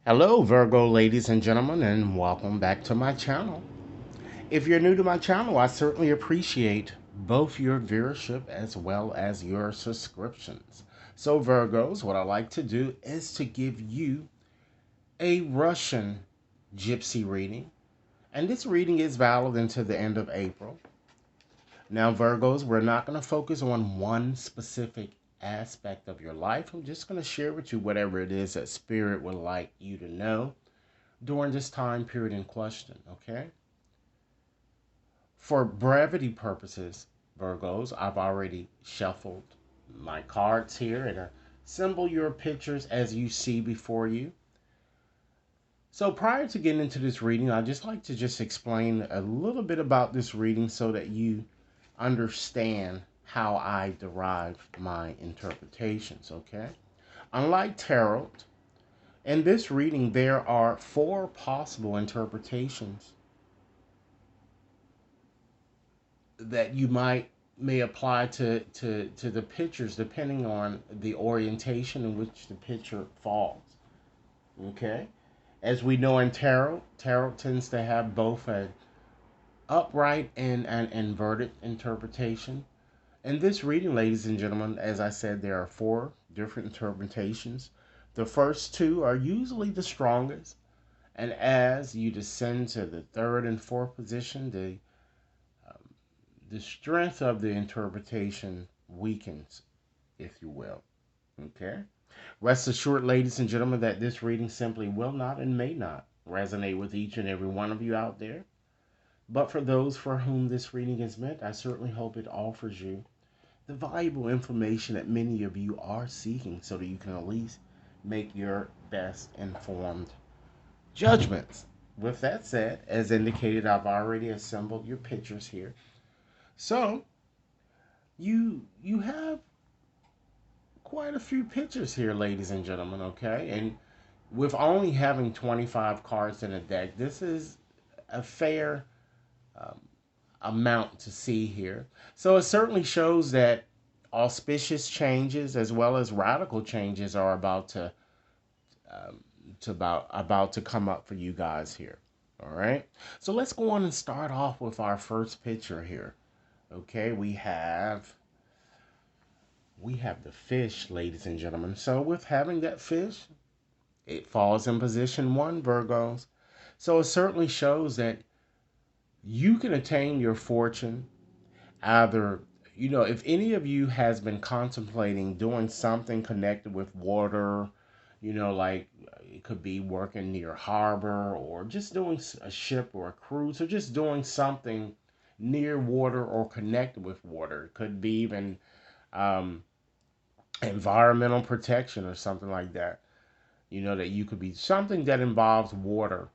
Hello, Virgo ladies and gentlemen, and welcome back to my channel. If you're new to my channel, I certainly appreciate both your viewership as well as your subscriptions. So, Virgos, what I like to do is to give you a Russian gypsy reading, and this reading is valid until the end of April. Now, Virgos, we're not going to focus on one specific aspect of your life. I'm just going to share with you whatever it is that Spirit would like you to know during this time period in question, okay? For brevity purposes, Virgos, I've already shuffled my cards here and assemble your pictures as you see before you. So prior to getting into this reading, I'd just like to just explain a little bit about this reading so that you understand how I derive my interpretations, okay? Unlike tarot, in this reading, there are four possible interpretations that you may apply to the pictures depending on the orientation in which the picture falls. Okay, as we know in tarot tends to have both an upright and an inverted interpretation. In this reading, ladies and gentlemen, as I said, there are four different interpretations. The first two are usually the strongest, and as you descend to the third and fourth position, the strength of the interpretation weakens, if you will. Okay? Rest assured, ladies and gentlemen, that this reading simply will not and may not resonate with each and every one of you out there. But for those for whom this reading is meant, I certainly hope it offers you the valuable information that many of you are seeking so that you can at least make your best informed judgments. With that said, as indicated, I've already assembled your pictures here. So, you have quite a few pictures here, ladies and gentlemen, okay? And with only having 25 cards in a deck, this is a fair um, amount to see here. So it certainly shows that auspicious changes as well as radical changes are um, about to come up for you guys here. All right. So let's go on and start off with our first picture here. Okay, we have the fish, ladies and gentlemen. So with having that fish, it falls in position one, Virgos. So it certainly shows that you can attain your fortune either, if any of you has been contemplating doing something connected with water, like it could be working near harbor or just doing a ship or a cruise or just doing something near water or connected with water. It could be even um, environmental protection or something like that. That you could be something that involves water.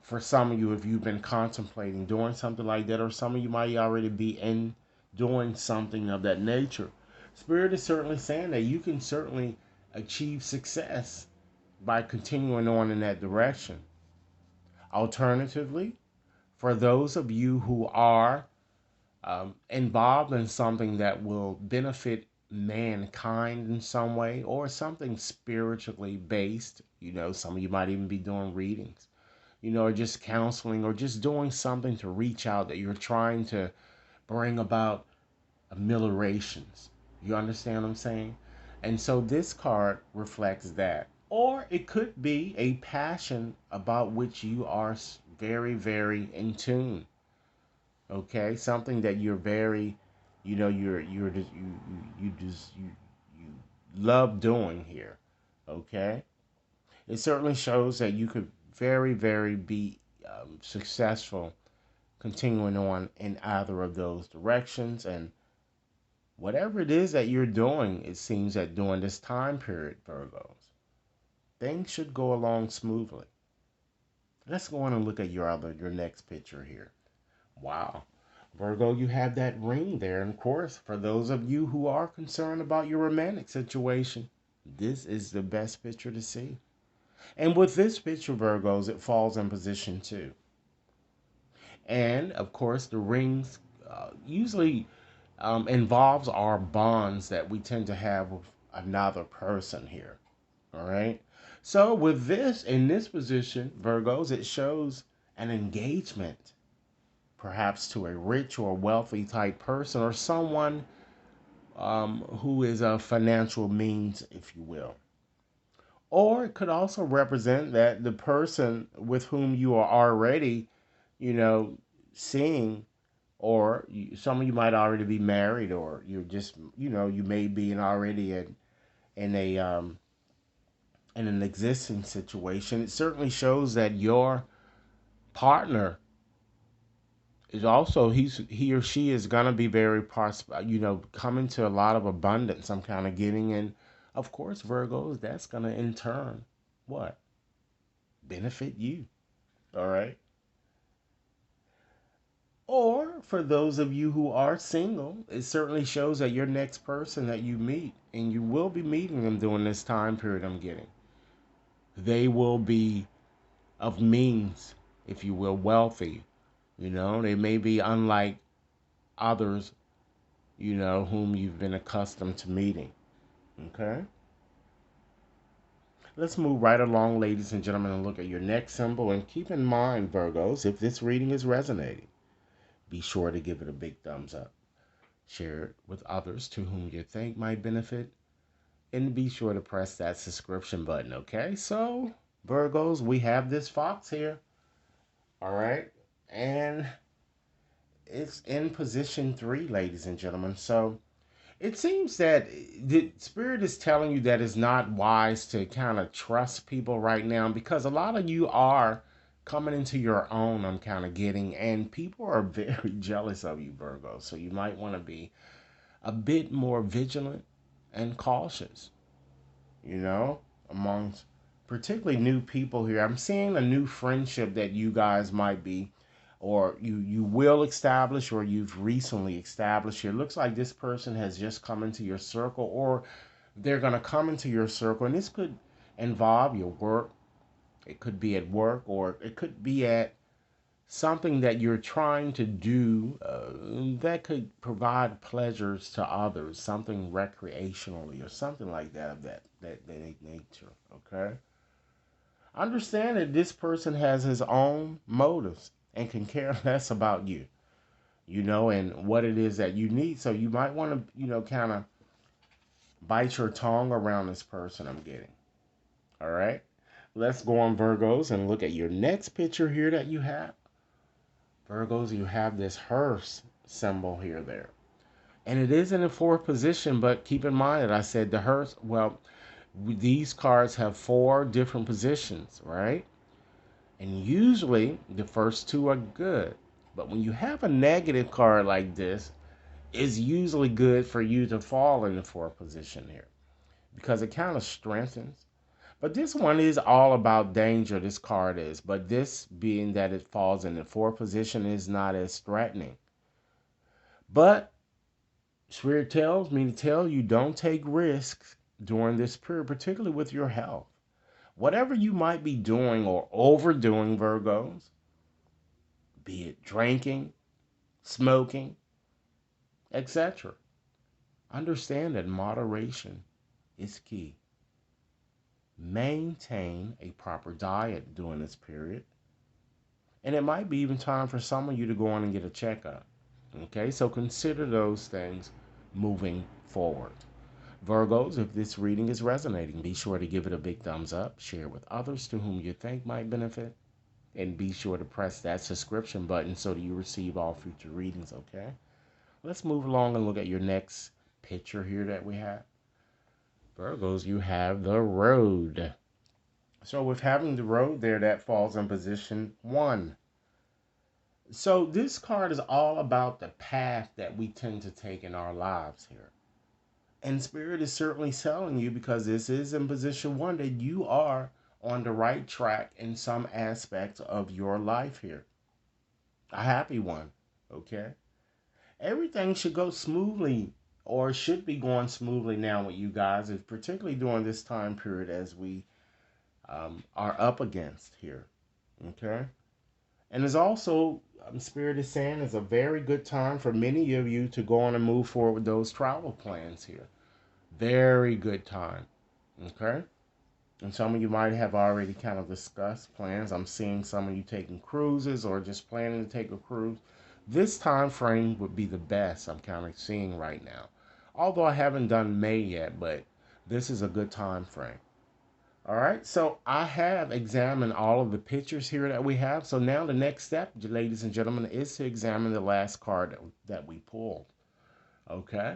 For some of you, if you've been contemplating doing something like that, or some of you might already be in doing something of that nature, Spirit is certainly saying that you can certainly achieve success by continuing on in that direction. Alternatively, for those of you who are involved in something that will benefit mankind in some way or something spiritually based. Some of you might even be doing readings, or just counseling or just doing something to reach out that you're trying to bring about ameliorations. You understand what I'm saying? And so this card reflects that. Or it could be a passion about which you are very, very in tune. Okay, something that you're very, you're just you love doing here. Okay, it certainly shows that you could very, very be successful continuing on in either of those directions. And whatever it is that you're doing, it seems that during this time period, Virgos, things should go along smoothly. Let's go on and look at your next picture here. Wow. Virgo, you have that ring there. And of course, for those of you who are concerned about your romantic situation, this is the best picture to see. And with this picture, Virgos, it falls in position two. And of course, the rings usually involves our bonds that we tend to have with another person here. All right. So with this, in this position, Virgos, it shows an engagement, perhaps to a rich or wealthy type person or someone who is of financial means, if you will. Or it could also represent that the person with whom you are already, you know, seeing, or some of you might already be married, or you're just, you may be already in a in an existing situation. It certainly shows that your partner is also he or she is gonna be very come into a lot of abundance. I'm kind of getting, and of course, Virgos, that's gonna in turn what benefit you. All right. Or for those of you who are single, it certainly shows that your next person that you meet, and you will be meeting them during this time period, I'm getting, they will be of means, if you will, wealthy. They may be unlike others, whom you've been accustomed to meeting. Okay? Let's move right along, ladies and gentlemen, and look at your next symbol. And keep in mind, Virgos, if this reading is resonating, be sure to give it a big thumbs up. Share it with others to whom you think might benefit. And be sure to press that subscription button, okay? So, Virgos, we have this fox here. All right? And it's in position 3, ladies and gentlemen. So, it seems that the spirit is telling you that it's not wise to kind of trust people right now, because a lot of you are coming into your own, I'm kind of getting, and people are very jealous of you, Virgo. So you might want to be a bit more vigilant and cautious, you know, amongst particularly new people here. I'm seeing a new friendship that you guys might be, or you will establish, or you've recently established here. It looks like this person has just come into your circle, or they're going to come into your circle, and this could involve your work. It could be at work, or it could be at something that you're trying to do that could provide pleasures to others, something recreationally or something like that of that nature. Okay, understand that this person has his own motives and can care less about you, and what it is that you need. So you might want to, kind of bite your tongue around this person, I'm getting. All right, let's go on, Virgos, and look at your next picture here that you have. Virgos, you have this hearse symbol here there. And it is in the fourth position, but keep in mind that I said the hearse, well, these cards have 4 different positions, right? And usually the first 2 are good. But when you have a negative card like this, it's usually good for you to fall in the fourth position here, because it kind of strengthens. But this one is all about danger, this card is. But this, being that it falls in the fourth position, is not as threatening. But Spirit tells me to tell you, don't take risks during this period, particularly with your health. Whatever you might be doing or overdoing, Virgos, be it drinking, smoking, etc., understand that moderation is key. Maintain a proper diet during this period. And it might be even time for some of you to go on and get a checkup. Okay, so consider those things moving forward. Virgos, if this reading is resonating, be sure to give it a big thumbs up, share with others to whom you think might benefit, and be sure to press that subscription button so that you receive all future readings, okay? Let's move along and look at your next picture here that we have. Virgos, you have the road. So with having the road there, that falls in position 1. So this card is all about the path that we tend to take in our lives here. And Spirit is certainly telling you, because this is in position 1, that you are on the right track in some aspects of your life here. A happy one, okay? Everything should go smoothly, or should be going smoothly now with you guys, particularly during this time period as we are up against here, okay? And it's also, Spirit is saying, is a very good time for many of you to go on and move forward with those travel plans here. Very good time. Okay? And some of you might have already kind of discussed plans. I'm seeing some of you taking cruises or just planning to take a cruise. This time frame would be the best I'm kind of seeing right now. Although I haven't done May yet, but this is a good time frame. All right, so I have examined all of the pictures here that we have. So now the next step, ladies and gentlemen, is to examine the last card that we pulled. Okay,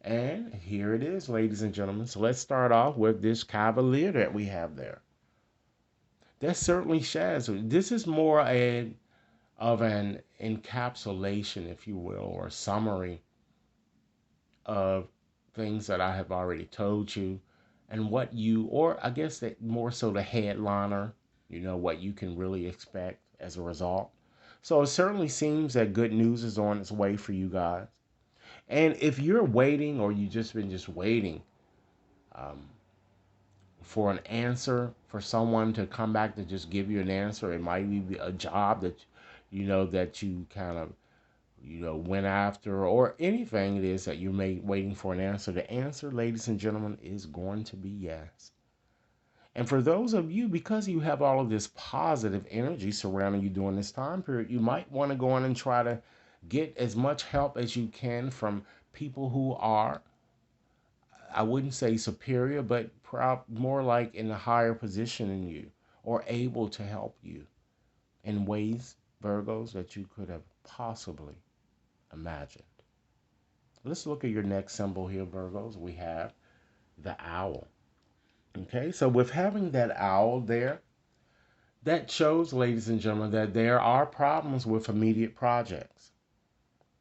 and here it is, ladies and gentlemen. So let's start off with this Cavalier that we have there. That certainly shares. This is more of an encapsulation, if you will, or summary of things that I have already told you and what you, or I guess that more so the headliner, what you can really expect as a result. So it certainly seems that good news is on its way for you guys. And if you're waiting or you just been just waiting um, for an answer, for someone to come back to just give you an answer, it might be a job that that you kind of went after, or anything it is that you're waiting for an answer. The answer, ladies and gentlemen, is going to be yes. And for those of you, because you have all of this positive energy surrounding you during this time period, you might want to go in and try to get as much help as you can from people who are, I wouldn't say superior, but more like in a higher position than you, or able to help you in ways, Virgos, that you could have possibly imagined. Let's look at your next symbol here, Virgos. We have the owl. Okay, so with having that owl there, that shows, ladies and gentlemen, that there are problems with immediate projects.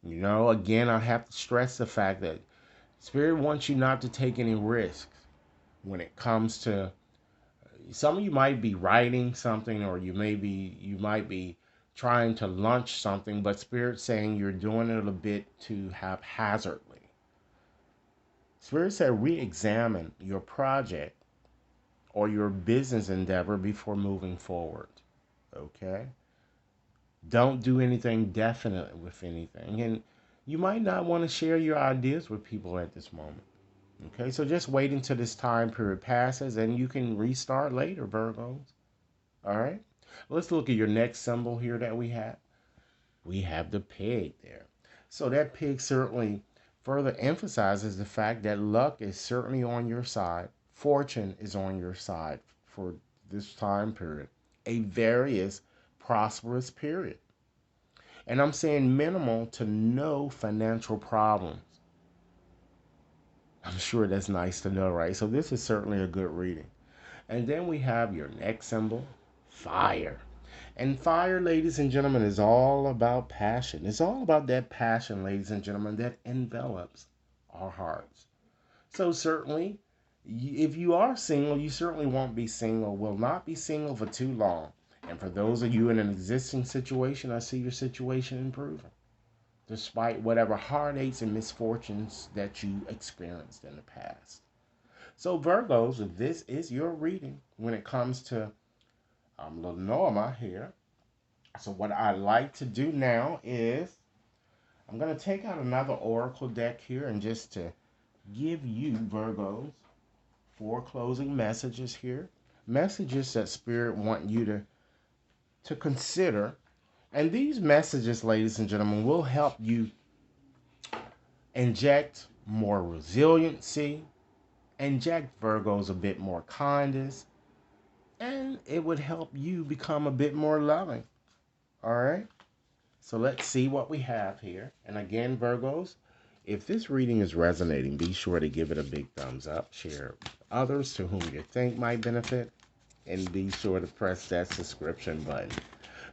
Again, I have to stress the fact that Spirit wants you not to take any risks when it comes to, some of you might be writing something, or you might be trying to launch something, but Spirit's saying you're doing it a bit too haphazardly. Spirit said re-examine your project or your business endeavor before moving forward. Okay? Don't do anything definite with anything. And you might not want to share your ideas with people at this moment. Okay? So just wait until this time period passes and you can restart later, Virgos. All right? Let's look at your next symbol here that we have. We have the pig there. So that pig certainly further emphasizes the fact that luck is certainly on your side. Fortune is on your side for this time period. A various prosperous period. And I'm saying minimal to no financial problems. I'm sure that's nice to know, right? So this is certainly a good reading. And then we have your next symbol, fire. And fire, ladies and gentlemen, is all about passion. It's all about that passion, ladies and gentlemen, that envelops our hearts. So certainly, if you are single, you certainly won't be single, will not be single for too long. And for those of you in an existing situation, I see your situation improving, despite whatever heartaches and misfortunes that you experienced in the past. So Virgos, this is your reading when it comes to Lenormand here. So what I like to do now is I'm going to take out another oracle deck here, and just to give you, Virgos, 4 closing messages here. Messages that Spirit want you to consider. And these messages, ladies and gentlemen, will help you inject more resiliency, inject, Virgos, a bit more kindness, and it would help you become a bit more loving. All right? So let's see what we have here. And again, Virgos, if this reading is resonating, be sure to give it a big thumbs up. Share with others to whom you think might benefit. And be sure to press that subscription button.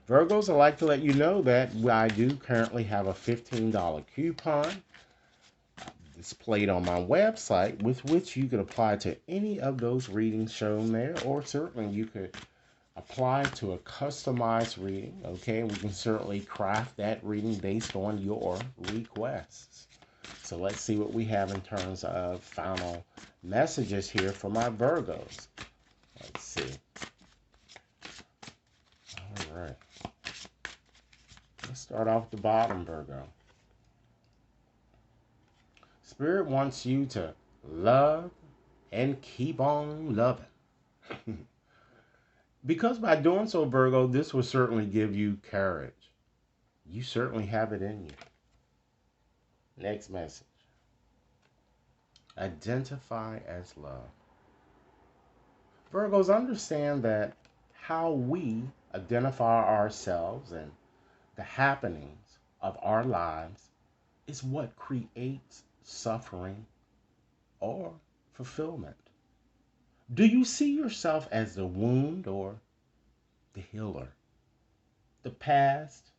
Virgos, I'd like to let you know that I do currently have a $15 coupon displayed on my website, with which you could apply to any of those readings shown there, or certainly you could apply to a customized reading. Okay, we can certainly craft that reading based on your requests. So let's see what we have in terms of final messages here for my Virgos. Let's see. All right, let's start off the bottom, Virgo. Spirit wants you to love and keep on loving. Because by doing so, Virgo, this will certainly give you courage. You certainly have it in you. Next message. Identify as love. Virgos, understand that how we identify ourselves and the happenings of our lives is what creates suffering or fulfillment. Do you see yourself as the wound or the healer, the past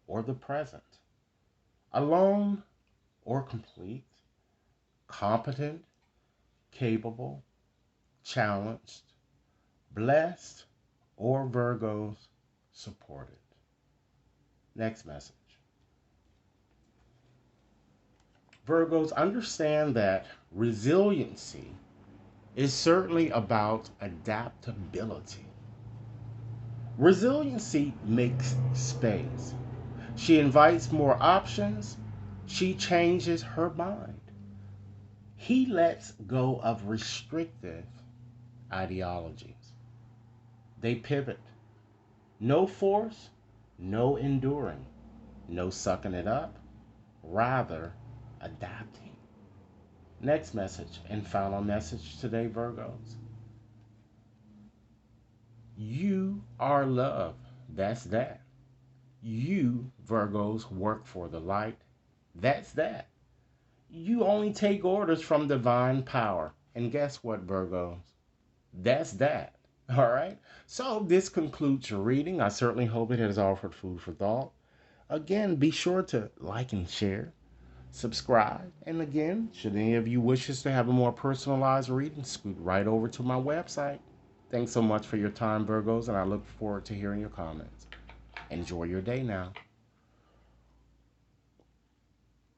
or the present, alone or complete, competent, capable, challenged, blessed, or Virgos supported? Next message. Virgos, understand that resiliency is certainly about adaptability. Resiliency makes space. She invites more options. She changes her mind. He lets go of restrictive ideologies. They pivot. No force, no enduring, no sucking it up, rather adapting. Next message and final message today, Virgos. You are love. That's that. You, Virgos, work for the light. That's that. You only take orders from divine power. And guess what, Virgos? That's that. All right. So this concludes your reading. I certainly hope it has offered food for thought. Again, be sure to like and share, subscribe, and again, should any of you wishes to have a more personalized reading, scoot right over to my website. Thanks so much for your time, Virgos, and I look forward to hearing your comments. Enjoy your day now.